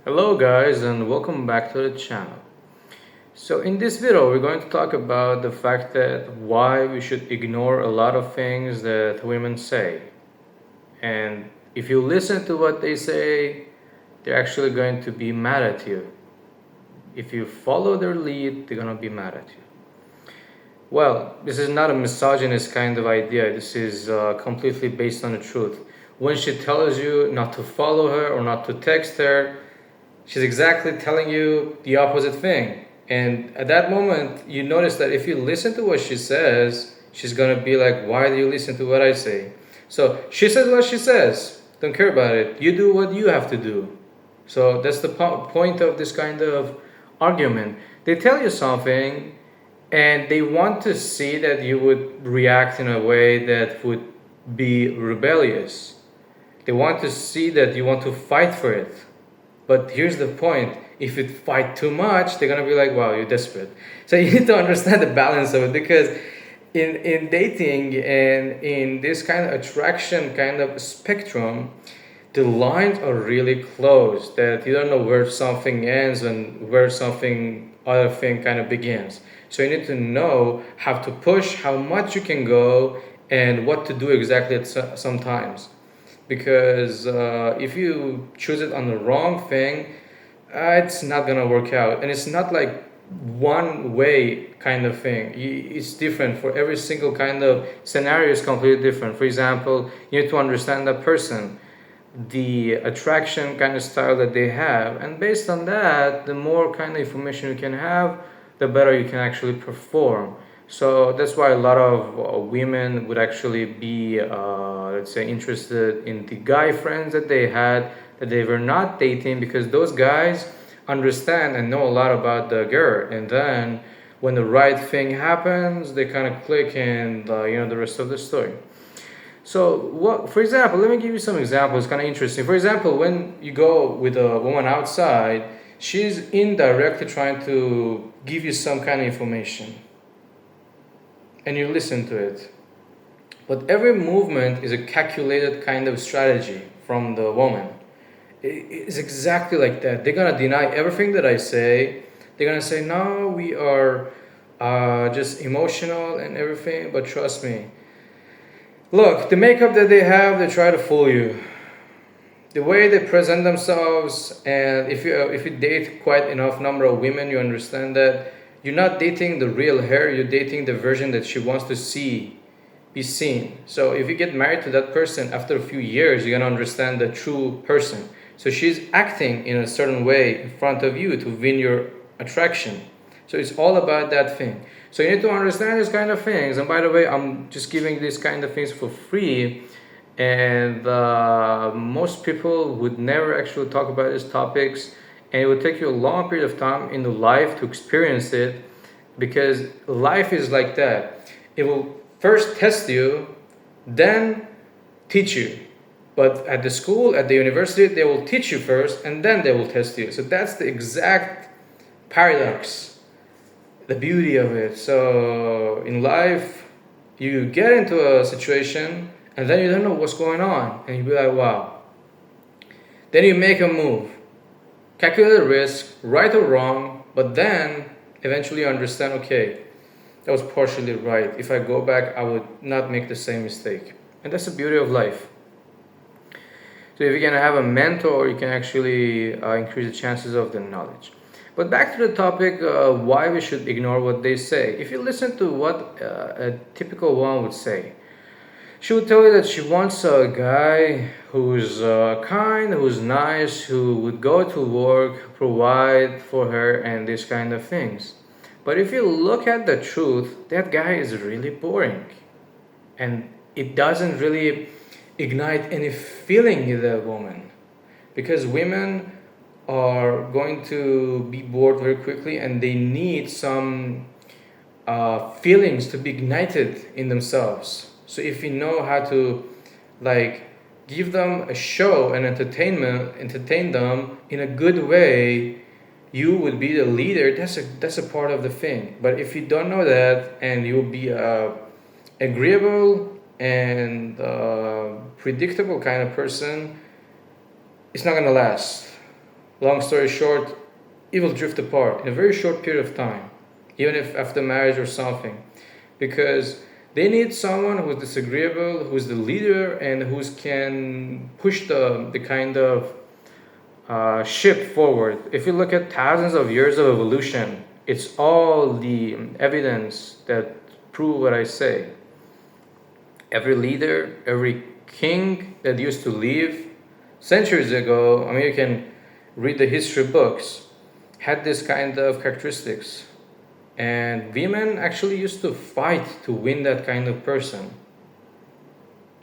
Hello guys and welcome back to the channel. So in this video we're going to talk about the fact that why we should ignore a lot of things that women say. And if you listen to what they say, they're actually going to be mad at you. If you follow their lead, they're going to be mad at you. Well, this is not a misogynist kind of idea. This is completely based on the truth. When she tells you not to follow her or not to text her, she's exactly telling you the opposite thing. And at that moment, you notice that if you listen to what she says, she's going to be like, why do you listen to what I say? So she says what she says. Don't care about it. You do what you have to do. So that's the point of this kind of argument. They tell you something and they want to see that you would react in a way that would be rebellious. They want to see that you want to fight for it. But here's the point. If you fight too much, they're going to be like, wow, you're desperate. So you need to understand the balance of it, because in dating and in this kind of attraction kind of spectrum, the lines are really close, that you don't know where something ends and where something other thing kind of begins. So you need to know how to push, how much you can go, and what to do exactly at sometimes. Because if you choose it on the wrong thing, it's not gonna work out, and it's not like one way kind of thing. It's different for every single kind of scenario. Is completely different. For example, you need to understand that person, the attraction kind of style that they have, and based on that, the more kind of information you can have, the better you can actually perform. So that's why a lot of women would actually be, let's say, interested in the guy friends that they had, that they were not dating, because those guys understand and know a lot about the girl. And then when the right thing happens, they kind of click, and the rest of the story. So, what, for example, let me give you some examples, kind of interesting. For example, when you go with a woman outside, she's indirectly trying to give you some kind of information, and you listen to it. But every movement is a calculated kind of strategy from the woman. It's exactly like that. They're gonna deny everything that I say. They're gonna say, no, we are just emotional and everything, but trust me. Look, the makeup that they have, they try to fool you. The way they present themselves, and if you date quite enough number of women, you understand that you're not dating the real her, you're dating the version that she wants to be seen. So if you get married to that person after a few years, you're gonna understand the true person. So she's acting in a certain way in front of you to win your attraction. So it's all about that thing. So you need to understand these kind of things. And by the way, I'm just giving these kind of things for free. And most people would never actually talk about these topics. And it would take you a long period of time in the life to experience it, because life is like that. It will first test you, then teach you. But at the school, at the university, they will teach you first, and then they will test you. So that's the exact paradox, the beauty of it. So in life, you get into a situation, and then you don't know what's going on, and you be like, wow. Then you make a move, calculate the risk, right or wrong, but then eventually you understand, okay, that was partially right. If I go back, I would not make the same mistake. And that's the beauty of life. So if you can have a mentor, you can actually increase the chances of the knowledge. But back to the topic, why we should ignore what they say. If you listen to what a typical one would say, she would tell you that she wants a guy who's kind, who's nice, who would go to work, provide for her, and these kind of things. But if you look at the truth, that guy is really boring. And it doesn't really ignite any feeling in the woman, because women are going to be bored very quickly, and they need some feelings to be ignited in themselves. So if you know how to like give them a show and entertain them in a good way, you would be the leader. That's a part of the thing. But if you don't know that, and you will be agreeable and predictable kind of person, it's not gonna last. Long story short, it will drift apart in a very short period of time, even if after marriage or something, because they need someone who's disagreeable, who's the leader, and who can push the kind of ship forward. If you look at thousands of years of evolution, it's all the evidence that prove what I say. Every leader, every king that used to live centuries ago, I mean, you can read the history books, had this kind of characteristics. And women actually used to fight to win that kind of person.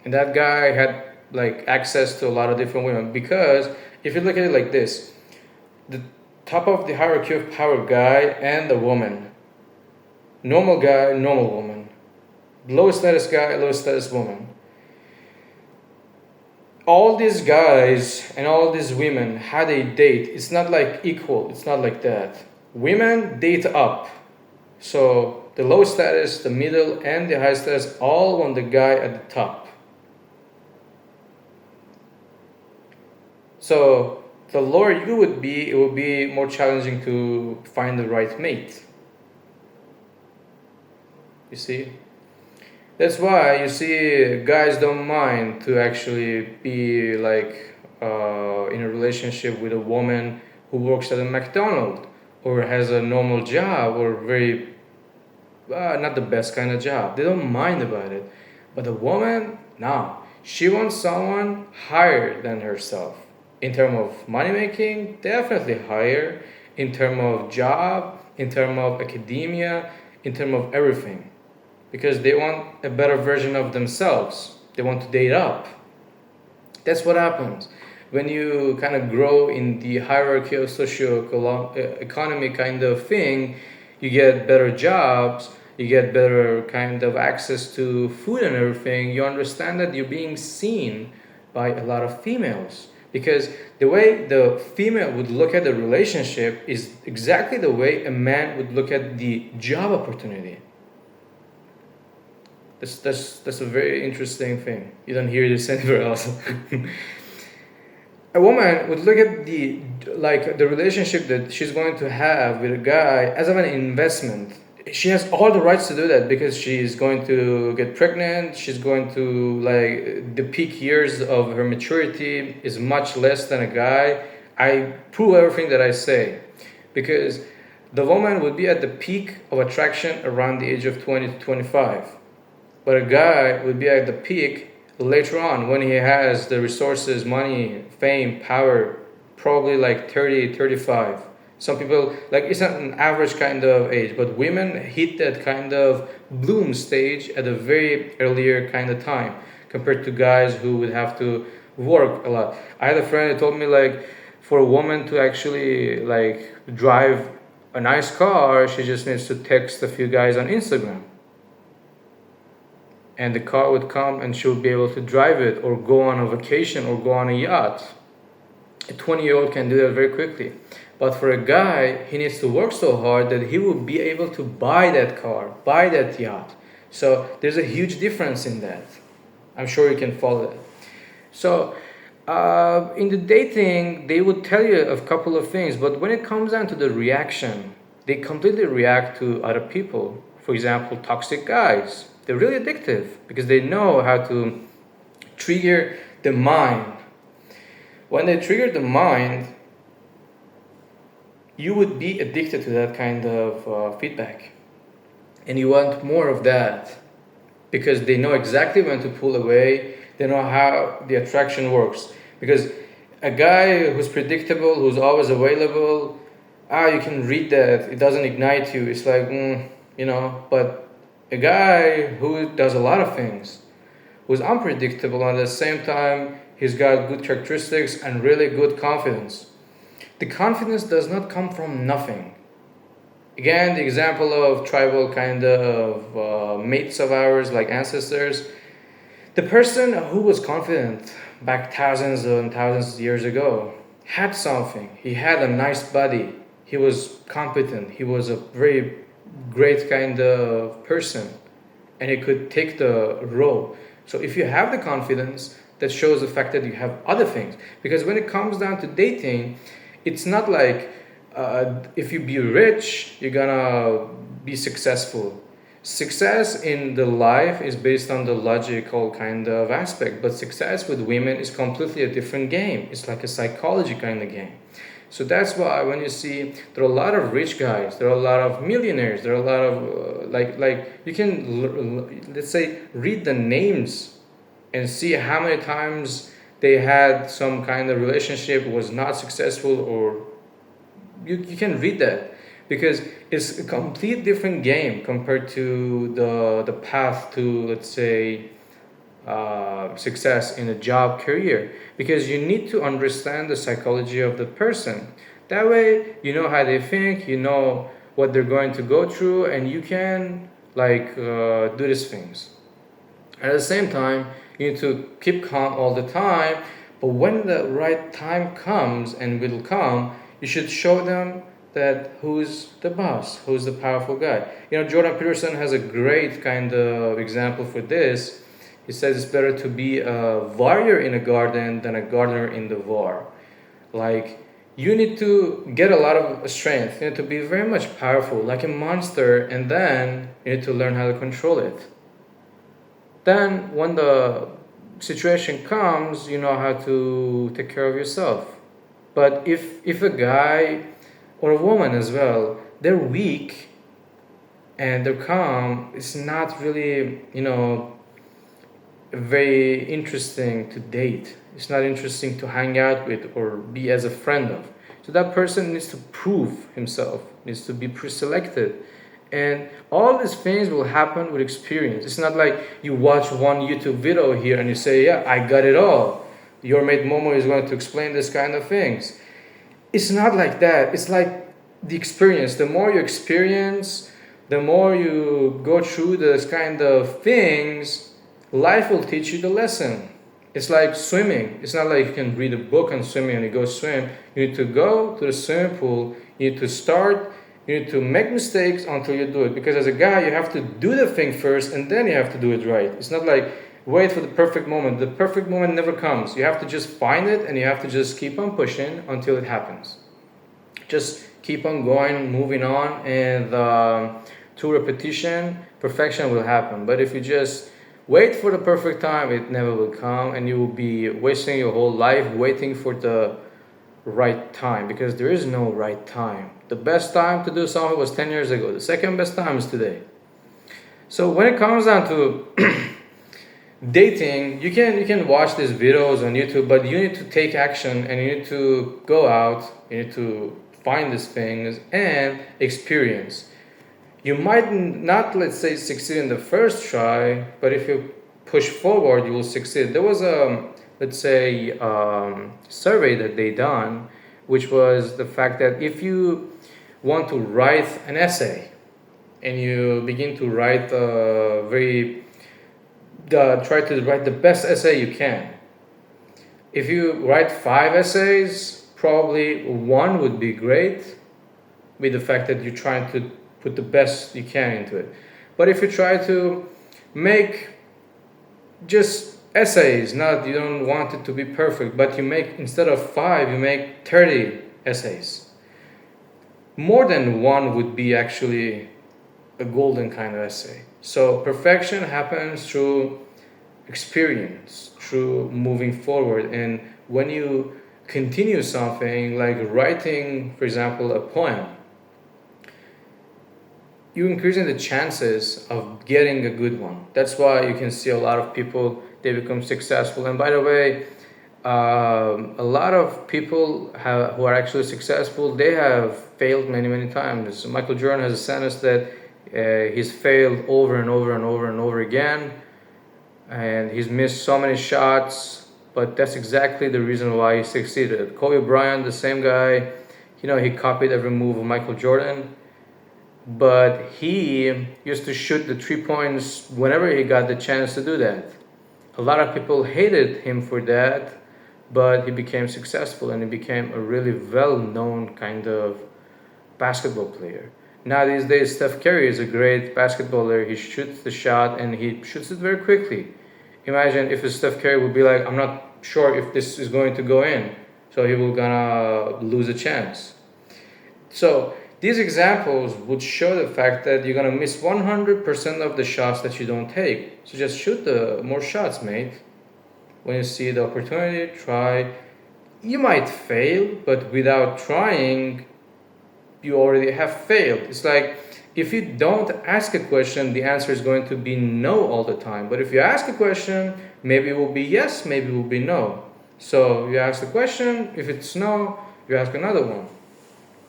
And that guy had like access to a lot of different women, because if you look at it like this, the top of the hierarchy of power, guy and a woman, normal guy, normal woman, low status guy, low status woman. All these guys and all these women had a date. It's not like equal, it's not like that. Women date up. So the low status, the middle, and the high status all want the guy at the top. So the lower you would be, it would be more challenging to find the right mate. You see? That's why you see guys don't mind to actually be like in a relationship with a woman who works at a McDonald's or has a normal job or very not the best kind of job. They don't mind about it. But a woman, no, she wants someone higher than herself. In terms of money making, definitely higher. In terms of job, in terms of academia, in terms of everything. Because they want a better version of themselves. They want to date up. That's what happens. When you kind of grow in the hierarchy of socio-economy kind of thing, you get better jobs, you get better kind of access to food and everything. You understand that you're being seen by a lot of females. Because the way the female would look at the relationship is exactly the way a man would look at the job opportunity. That's a very interesting thing. You don't hear this anywhere else. A woman would look at the relationship that she's going to have with a guy as of an investment. She has all the rights to do that because she's going to get pregnant. She's going to the peak years of her maturity is much less than a guy. I prove everything that I say because the woman would be at the peak of attraction around the age of 20 to 25. But a guy would be at the peak later on when he has the resources, money, fame, power, probably like 30, 35. Some people, it's not an average kind of age, but women hit that kind of bloom stage at a very earlier kind of time compared to guys who would have to work a lot. I had a friend who told me for a woman to actually drive a nice car, she just needs to text a few guys on Instagram. And the car would come and she would be able to drive it or go on a vacation or go on a yacht. A 20-year-old can do that very quickly. But for a guy, he needs to work so hard that he will be able to buy that car, buy that yacht. So there's a huge difference in that. I'm sure you can follow that. So in the dating, they would tell you a couple of things, but when it comes down to the reaction, they completely react to other people. For example, toxic guys. They're really addictive because they know how to trigger the mind. When they trigger the mind, you would be addicted to that kind of feedback. And you want more of that because they know exactly when to pull away. They know how the attraction works. Because a guy who's predictable, who's always available, you can read that. It doesn't ignite you. It's but a guy who does a lot of things, who's unpredictable, and at the same time, he's got good characteristics and really good confidence. The confidence does not come from nothing. Again, the example of tribal kind of mates of ours, like ancestors, the person who was confident back thousands and thousands of years ago had something. He had a nice body. He was competent. He was a very great kind of person, and he could take the role. So if you have the confidence, that shows the fact that you have other things. Because when it comes down to dating, It's not like if you be rich, you're gonna be successful. Success in the life is based on the logical kind of aspect, but success with women is completely a different game. It's like a psychology kind of game. So that's why when you see there are a lot of rich guys, there are a lot of millionaires, there are a lot of like you can let's say read the names and see how many times they had some kind of relationship was not successful, or you can read that because it's a complete different game compared to the path to, let's say, success in a job career, because you need to understand the psychology of the person. That way you know how they think, you know what they're going to go through, and you can do these things. At the same time, you need to keep calm all the time, but when the right time comes, and will come, you should show them that who's the boss, who's the powerful guy. Jordan Peterson has a great kind of example for this. He says it's better to be a warrior in a garden than a gardener in the war. Like, you need to get a lot of strength, you need to be very much powerful, like a monster, and then you need to learn how to control it. Then when the situation comes, you know how to take care of yourself. But if a guy or a woman as well, they're weak and they're calm, it's not really, very interesting to date. It's not interesting to hang out with or be as a friend of. So that person needs to prove himself, needs to be pre-selected. And all these things will happen with experience. It's not like you watch one YouTube video here and you say, yeah, I got it all. Your mate Momo is going to explain this kind of things. It's not like that. It's like the experience. The more you experience, the more you go through this kind of things, life will teach you the lesson. It's like swimming. It's not like you can read a book on swimming and you go swim. You need to go to the swimming pool. You need to start. You need to make mistakes until you do it. Because as a guy, you have to do the thing first and then you have to do it right. It's not like wait for the perfect moment. The perfect moment never comes. You have to just find it and you have to just keep on pushing until it happens. Just keep on going, moving on, and through repetition, perfection will happen. But if you just wait for the perfect time, it never will come, and you will be wasting your whole life waiting for the right time, because there is no right time. The best time to do something was 10 years ago. The second best time is today. So when it comes down to dating, you can watch these videos on YouTube, but you need to take action and you need to go out, you need to find these things and experience. You might not, let's say, succeed in the first try, but if you push forward, you will succeed. There was a, let's say, survey that they done, which was the fact that if you want to write an essay and you begin to write try to write the best essay you can. If you write 5 essays, probably one would be great, with the fact that you're trying to put the best you can into it. But if you try to make just essays, not, you don't want it to be perfect, but you make, instead of 5, you make 30 essays. More than one would be actually a golden kind of essay. So perfection happens through experience, through moving forward. And when you continue something like writing, for example, a poem, you're increasing the chances of getting a good one. That's why you can see a lot of people, they become successful. And by the way, a lot of people who are actually successful, they have failed many, many times. Michael Jordan has a sentence that he's failed over and over and over and over again, and he's missed so many shots, but that's exactly the reason why he succeeded. Kobe Bryant, the same guy, he copied every move of Michael Jordan, but he used to shoot the 3 points whenever he got the chance to do that. A lot of people hated him for that, but he became successful and he became a really well-known kind of basketball player. Now these days, Steph Curry is a great basketballer. He shoots the shot and he shoots it very quickly. Imagine if Steph Curry would be like, I'm not sure if this is going to go in. so he will gonna lose a chance. So these examples would show the fact that you're gonna miss 100% of the shots that you don't take. So just shoot the more shots, mate. When you see the opportunity, try. You might fail, but without trying, you already have failed. It's like if you don't ask a question, the answer is going to be no all the time. But if you ask a question, maybe it will be yes, maybe it will be no. So you ask the question, if it's no, you ask another one.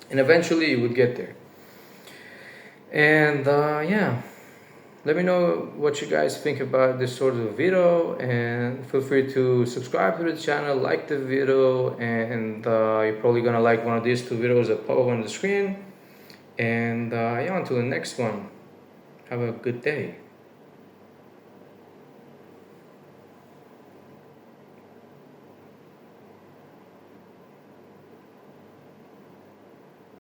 And eventually you would get there. And yeah, let me know what you guys think about this sort of video, and feel free to subscribe to the channel, like the video, and you're probably gonna like one of these two videos that pop up on the screen. And yeah, until the next one, have a good day.